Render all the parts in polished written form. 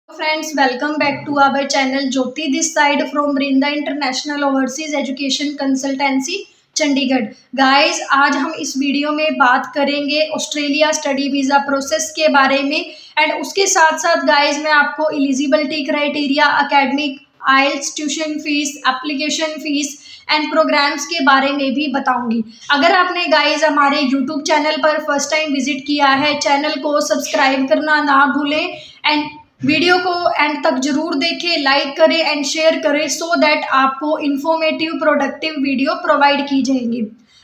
Friends, welcome back to our channel. Jyoti this side from Brinda International Overseas Education Consultancy Chandigarh. Guys, आज हम इस video में बात करेंगे ऑस्ट्रेलिया स्टडी वीज़ा प्रोसेस के बारे में एंड उसके साथ साथ गाइस मैं आपको eligibility criteria, academic, IELTS, tuition fees, application fees and programs के बारे में भी बताऊंगी। अगर आपने गाइस हमारे यूट्यूब चैनल पर फर्स्ट टाइम विजिट किया है, चैनल को सब्सक्राइब करना ना भूलें एंड वीडियो को एंड तक जरूर देखें, लाइक करें एंड शेयर करें सो दैट आपको इंफॉर्मेटिव प्रोडक्टिव वीडियो प्रोवाइड की जाएंगी।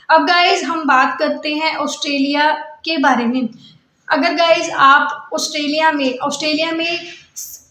अब गाइस हम बात करते हैं ऑस्ट्रेलिया के बारे में। अगर गाइस आप ऑस्ट्रेलिया में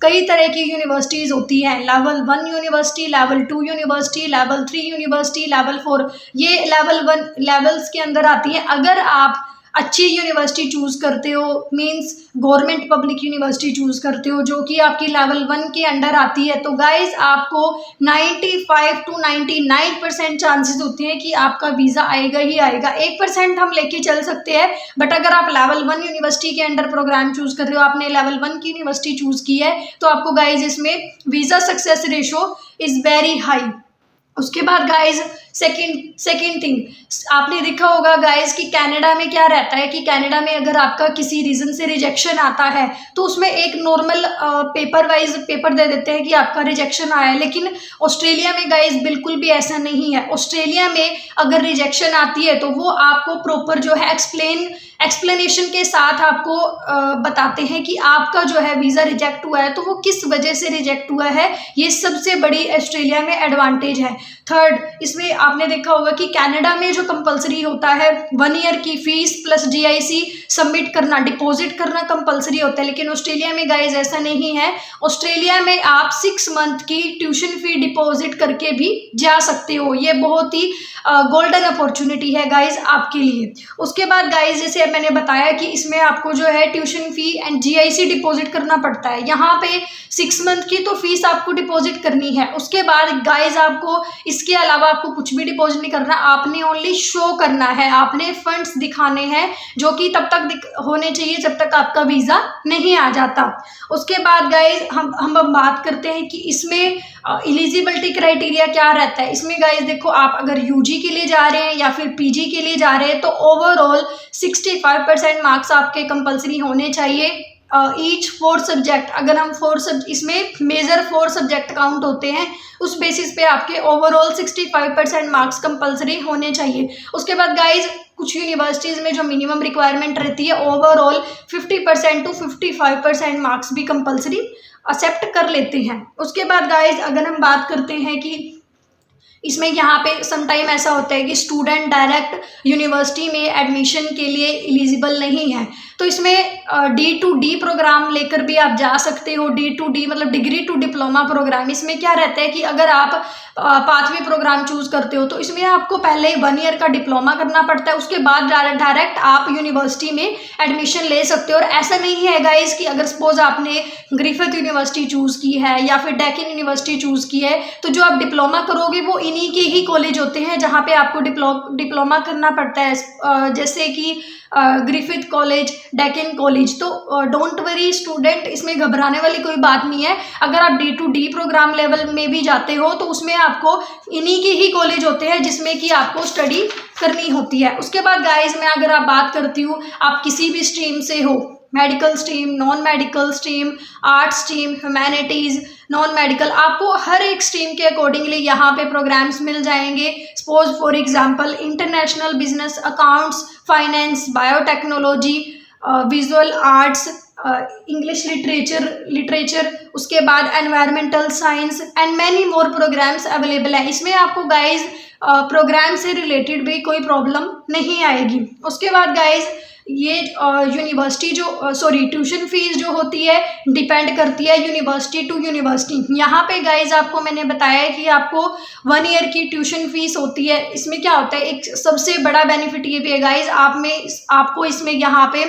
कई तरह की यूनिवर्सिटीज़ होती हैं, level 1 university, level 2 university, level 3 university, level 4, ये लेवल 1 लेवल्स के अंदर आती हैं। अगर आप अच्छी यूनिवर्सिटी चूज़ करते हो, means government public university choose करते हो जो कि आपकी लेवल 1 के अंडर आती है, तो गाइस आपको 95 to 99% चांसेस होते हैं कि आपका वीज़ा आएगा ही आएगा। 1% हम लेके चल सकते हैं, बट अगर आप लेवल 1 यूनिवर्सिटी के अंडर प्रोग्राम चूज़ कर रहे हो, आपने लेवल 1 की यूनिवर्सिटी चूज़ की है, तो आपको गाइस इसमें visa success ratio is very high. उसके बाद गाइज सेकंड थिंग, आपने देखा होगा गाइज कि कनाडा में क्या रहता है कि कनाडा में अगर आपका किसी रीज़न से रिजेक्शन आता है तो उसमें एक नॉर्मल पेपर वाइज पेपर दे देते हैं कि आपका रिजेक्शन आया है। लेकिन ऑस्ट्रेलिया में गाइज बिल्कुल भी ऐसा नहीं है। ऑस्ट्रेलिया में अगर रिजेक्शन आती है तो वो आपको प्रॉपर जो है एक्सप्लेनेशन के साथ आपको बताते हैं कि आपका जो है वीज़ा रिजेक्ट हुआ है तो वो किस वजह से रिजेक्ट हुआ है। ये सबसे बड़ी ऑस्ट्रेलिया में एडवांटेज है। थर्ड, इसमें आपने देखा होगा कि कनाडा में जो कंपलसरी होता है 1 ईयर की फीस प्लस GIC सबमिट करना, डिपॉजिट करना कंपलसरी होता है, लेकिन ऑस्ट्रेलिया में गाइज ऐसा नहीं है। ऑस्ट्रेलिया में आप 6 मंथ की ट्यूशन फी डिपॉजिट करके भी जा सकते हो। ये बहुत ही गोल्डन अपॉर्चुनिटी है गाइज आपके लिए। उसके बाद गाइज जैसे मैंने बताया कि इसमें आपको जो है tuition fee and GIC deposit करना पड़ता है। यहाँ पे 6 मंथ की तो फीस आपको डिपॉजिट करनी है। उसके बाद गाइज आपको इसके अलावा आपको कुछ भी डिपॉजिट नहीं करना, आपने ओनली शो करना है, आपने फंड्स दिखाने हैं जो कि तब तक होने चाहिए जब तक आपका वीज़ा नहीं आ जाता। उसके बाद गाइज हम अब बात करते हैं कि इसमें एलिजिबिलिटी क्राइटेरिया क्या रहता है। इसमें गाइज देखो, आप अगर UG के लिए जा रहे हैं या फिर PG के लिए जा रहे हैं तो ओवरऑल 65% मार्क्स आपके कंपलसरी होने चाहिए ईच 4 सब्जेक्ट। अगर हम इसमें मेजर 4 सब्जेक्ट काउंट होते हैं, उस बेसिस पे आपके ओवरऑल 65% मार्क्स कंपलसरी होने चाहिए। उसके बाद गाइज कुछ यूनिवर्सिटीज़ में जो मिनिमम रिक्वायरमेंट रहती है ओवरऑल 50% to 55% मार्क्स भी कंपलसरी एक्सेप्ट कर लेते हैं। उसके बाद गाइज अगर हम बात करते हैं कि इसमें यहाँ पे समटाइम ऐसा होता है कि स्टूडेंट डायरेक्ट यूनिवर्सिटी में एडमिशन के लिए एलिजिबल नहीं है, तो इसमें D2D प्रोग्राम लेकर भी आप जा सकते हो। D2D मतलब डिग्री टू डिप्लोमा प्रोग्राम। इसमें क्या रहता है कि अगर आप पाथवे प्रोग्राम चूज़ करते हो तो इसमें आपको पहले 1 ईयर का डिप्लोमा करना पड़ता है, उसके बाद डायरेक्ट आप यूनिवर्सिटी में एडमिशन ले सकते हो। और ऐसा नहीं है गाइज कि अगर सपोज आपने ग्रिफिथ यूनिवर्सिटी चूज़ की है या फिर डेकिन यूनिवर्सिटी चूज़ की है तो जो आप डिप्लोमा करोगे वो इन्हीं के ही कॉलेज होते हैं जहाँ पे आपको डिप्लोमा करना पड़ता है, जैसे कि ग्रिफिथ कॉलेज, डेकिन कॉलेज। तो डोंट वरी स्टूडेंट, इसमें घबराने वाली कोई बात नहीं है। अगर आप D2D प्रोग्राम लेवल में भी जाते हो तो उसमें आपको इन्हीं के ही कॉलेज होते हैं जिसमें कि आपको स्टडी करनी होती है। उसके बाद गाइज मैं अगर आप बात करती हूँ, आप किसी भी स्ट्रीम से हो, medical stream, non medical stream, arts stream, humanities, non medical, आपको हर एक स्ट्रीम के अकॉर्डिंगली यहाँ पे प्रोग्राम्स मिल जाएंगे। Suppose for example international business, accounts, finance, biotechnology, visual arts, English literature, उसके बाद environmental science and many more programs available हैं। इसमें आपको गाइज प्रोग्राम से रिलेटेड भी कोई प्रॉब्लम नहीं आएगी। उसके बाद गाइज ये यूनिवर्सिटी ट्यूशन फीस जो होती है डिपेंड करती है यूनिवर्सिटी टू यूनिवर्सिटी। यहाँ पे गाइज आपको मैंने बताया है कि आपको 1 ईयर की ट्यूशन फीस होती है। इसमें क्या होता है, एक सबसे बड़ा बेनिफिट ये भी है गाइज, आपको इसमें यहाँ पे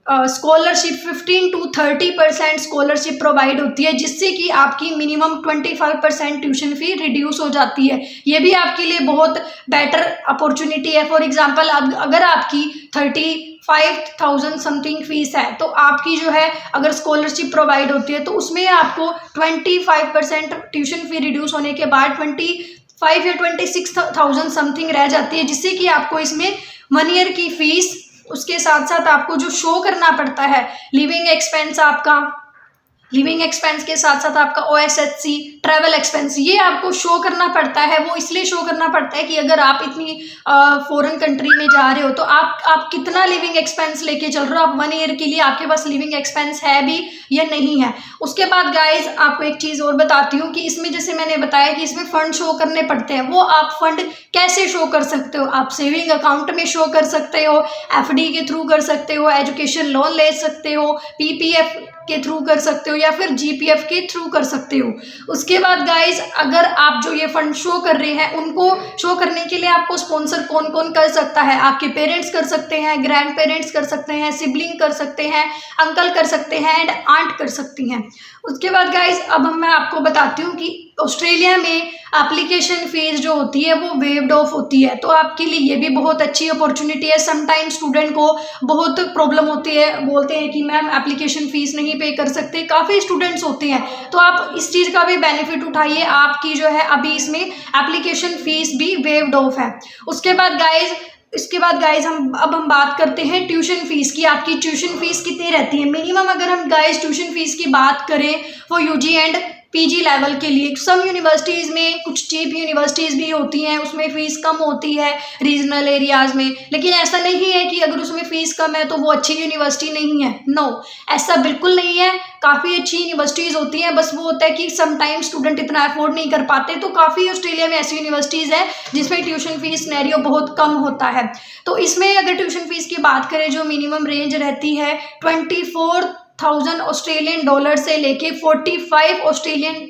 स्कॉलरशिप 15 to 30% स्कॉलरशिप प्रोवाइड होती है, जिससे कि आपकी मिनिमम 25% ट्यूशन फी रिड्यूस हो जाती है। ये भी आपके लिए बहुत बेटर अपॉर्चुनिटी है। फॉर एग्जांपल अगर आपकी 35,000 समथिंग फीस है, तो आपकी जो है अगर स्कॉलरशिप प्रोवाइड होती है तो उसमें आपको 25% ट्यूशन फी रिड्यूस होने के बाद 25 या 26,000 समथिंग रह जाती है, जिससे कि आपको इसमें 1 ईयर की फीस, उसके साथ साथ आपको जो शो करना पड़ता है लिविंग एक्सपेंस, आपका लिविंग एक्सपेंस के साथ साथ आपका OSHC ट्रैवल एक्सपेंस, ये आपको शो करना पड़ता है। वो इसलिए शो करना पड़ता है कि अगर आप इतनी फॉरेन कंट्री में जा रहे हो तो आप कितना लिविंग एक्सपेंस लेके चल रहे हो, आप 1 ईयर के लिए आपके पास लिविंग एक्सपेंस है भी या नहीं है। उसके बाद गाइज आपको एक चीज़ और बताती हूँ कि इसमें जैसे मैंने बताया कि इसमें फंड शो करने पड़ते हैं। वो आप फंड कैसे शो कर सकते हो? आप सेविंग अकाउंट में शो कर सकते हो, FD के थ्रू कर सकते हो, एजुकेशन लोन ले सकते हो, PPF के थ्रू कर सकते हो, या फिर GPF के थ्रू कर सकते हो। उसके बाद गाइज अगर आप जो ये फंड शो कर रहे हैं, उनको शो करने के लिए आपको स्पॉन्सर कौन कौन कर सकता है? आपके पेरेंट्स कर सकते हैं, ग्रैंड पेरेंट्स कर सकते हैं, सिबलिंग कर सकते हैं, अंकल कर सकते हैं एंड आंट कर सकती हैं। उसके बाद गाइज अब मैं आपको बताती हूँ कि ऑस्ट्रेलिया में एप्लीकेशन फीस जो होती है वो वेव्ड ऑफ होती है, तो आपके लिए ये भी बहुत अच्छी अपॉर्चुनिटी है। समटाइम स्टूडेंट को बहुत प्रॉब्लम होती है, बोलते हैं कि मैम एप्लीकेशन फ़ीस नहीं पे कर सकते, काफ़ी स्टूडेंट्स होते हैं, तो आप इस चीज़ का भी बेनिफिट उठाइए। आपकी जो है अभी इसमें एप्लीकेशन फ़ीस भी वेव्ड ऑफ है। इसके बाद गाइज हम बात करते हैं ट्यूशन फीस की। आपकी ट्यूशन फीस कितनी रहती है? मिनिमम अगर हम गाइज ट्यूशन फीस की बात करें वो UG एंड PG लेवल के लिए, सम यूनिवर्सिटीज़ में कुछ चीप यूनिवर्सिटीज़ भी होती हैं, उसमें फ़ीस कम होती है रीजनल एरियाज़ में, लेकिन ऐसा नहीं है कि अगर उसमें फ़ीस कम है तो वो अच्छी यूनिवर्सिटी नहीं है। नो, ऐसा बिल्कुल नहीं है, काफ़ी अच्छी यूनिवर्सिटीज़ होती हैं। बस वो होता है कि समटाइम स्टूडेंट इतना अफोर्ड नहीं कर पाते, तो काफ़ी ऑस्ट्रेलिया में ऐसी यूनिवर्सिटीज़ हैं जिसमें ट्यूशन फीस सिनेरियो बहुत कम होता है। तो इसमें अगर ट्यूशन फीस की बात करें, जो मिनिमम रेंज रहती है 24,000 ऑस्ट्रेलियन डॉलर से लेके 45 ऑस्ट्रेलियन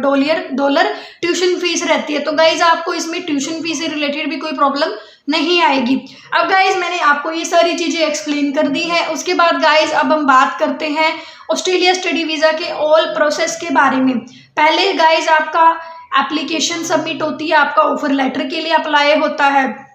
डॉलर ट्यूशन फीस रहती है। तो गाइज आपको इसमें ट्यूशन फीस से रिलेटेड भी कोई प्रॉब्लम नहीं आएगी। अब गाइज मैंने आपको ये सारी चीज़ें एक्सप्लेन कर दी है। उसके बाद गाइज अब हम बात करते हैं ऑस्ट्रेलिया स्टडी वीज़ा के ऑल प्रोसेस के बारे में। पहले गाइज आपका एप्लीकेशन सबमिट होती है, आपका ऑफर लेटर के लिए अप्लाई होता है।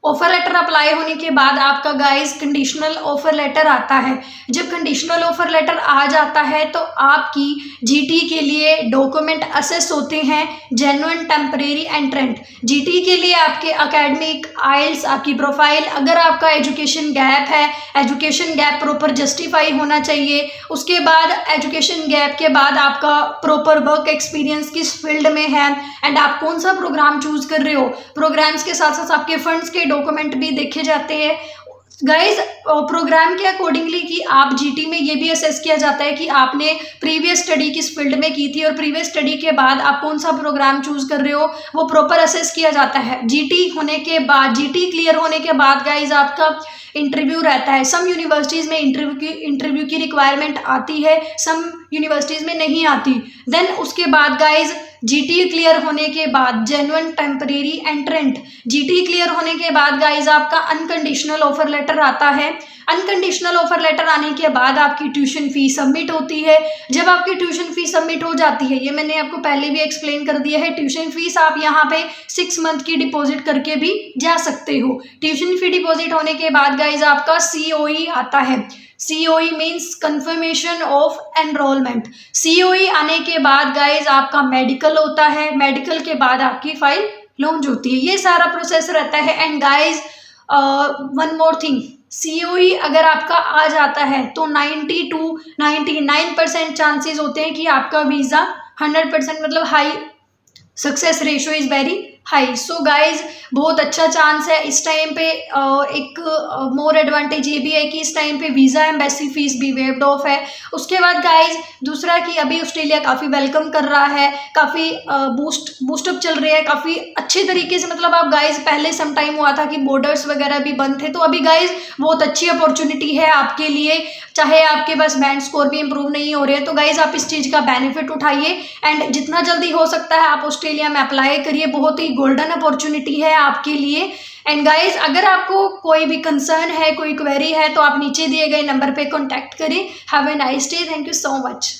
ऑफर लेटर अप्लाई होने के बाद आपका गाइस कंडीशनल ऑफर लेटर आता है। जब कंडीशनल ऑफर लेटर आ जाता है तो आपकी GT के लिए डॉक्यूमेंट असेस होते हैं, जेन्युइन टेम्परेरी एंट्रेंट। GT के लिए आपके एकेडमिक, आइल्स, आपकी प्रोफाइल, अगर आपका एजुकेशन गैप है, एजुकेशन गैप प्रॉपर जस्टिफाई होना चाहिए। उसके बाद एजुकेशन गैप के बाद आपका प्रॉपर वर्क एक्सपीरियंस किस फील्ड में है एंड आप कौन सा प्रोग्राम चूज कर रहे हो। प्रोग्राम्स के साथ साथ आपके फंड्स के डॉक्यूमेंट भी देखे जाते हैं गाइज प्रोग्राम के अकॉर्डिंगली, कि आप GT में ये भी असेस किया जाता है कि आपने प्रीवियस स्टडी किस फील्ड में की थी और प्रीवियस स्टडी के बाद आप कौन सा प्रोग्राम चूज कर रहे हो, वो प्रॉपर असेस किया जाता है। GT होने के बाद, GT क्लियर होने के बाद गाइज आपका इंटरव्यू रहता है। सम यूनिवर्सिटीज़ में इंटरव्यू की रिक्वायरमेंट आती है, सम यूनिवर्सिटीज़ में नहीं आती। देन उसके बाद गाइज GT क्लियर होने के बाद जेन्युइन टेम्परेरी एंट्रेंट, GT क्लियर होने के बाद गाइज आपका अनकंडीशनल ऑफर लेटर आता है। अनकंडीशनल ऑफर लेटर आने के बाद आपकी ट्यूशन फी सबमिट होती है। जब आपकी ट्यूशन फी सबमिट हो जाती है, ये मैंने आपको पहले भी एक्सप्लेन कर दिया है, ट्यूशन फीस आप यहाँ पे 6 मंथ की डिपॉजिट करके भी जा सकते हो। ट्यूशन फी डिपॉजिट होने के बाद गाइज आपका COE आता है। COE means confirmation of enrolment. COE आने के बाद गाइज आपका मेडिकल होता है, मेडिकल के बाद आपकी फाइल लॉन्च होती है। ये सारा प्रोसेस रहता है। And guys one more thing, COE अगर आपका आ जाता है तो 90 to 99% चांसेस होते हैं कि आपका वीज़ा 100% मतलब high success ratio is very high. So guys बहुत अच्छा चांस है इस टाइम पे। एक मोर एडवांटेज ये भी है कि इस टाइम पे वीज़ा एम्बेसी फीस भी वेव्ड ऑफ है। उसके बाद गाइज दूसरा कि अभी ऑस्ट्रेलिया काफ़ी वेलकम कर रहा है, काफ़ी बूस्टअप चल रही है काफ़ी अच्छे तरीके से। मतलब आप गाइज पहले सम टाइम हुआ था कि बॉर्डर्स वगैरह भी बंद थे, तो अभी गाइज बहुत अच्छी अपॉर्चुनिटी है आपके लिए। चाहे आपके पास बैंड स्कोर भी इंप्रूव नहीं हो रहे हैं, तो गाइज आप इस चीज़ का बेनिफिट उठाइए एंड जितना जल्दी हो सकता है आप ऑस्ट्रेलिया में अप्लाई करिए। बहुत ही गोल्डन अपॉर्चुनिटी है आपके लिए। एंड गाइज, अगर आपको कोई भी कंसर्न है, कोई क्वेरी है, तो आप नीचे दिए गए नंबर पे कॉन्टैक्ट करें। Have a nice day, thank you so much.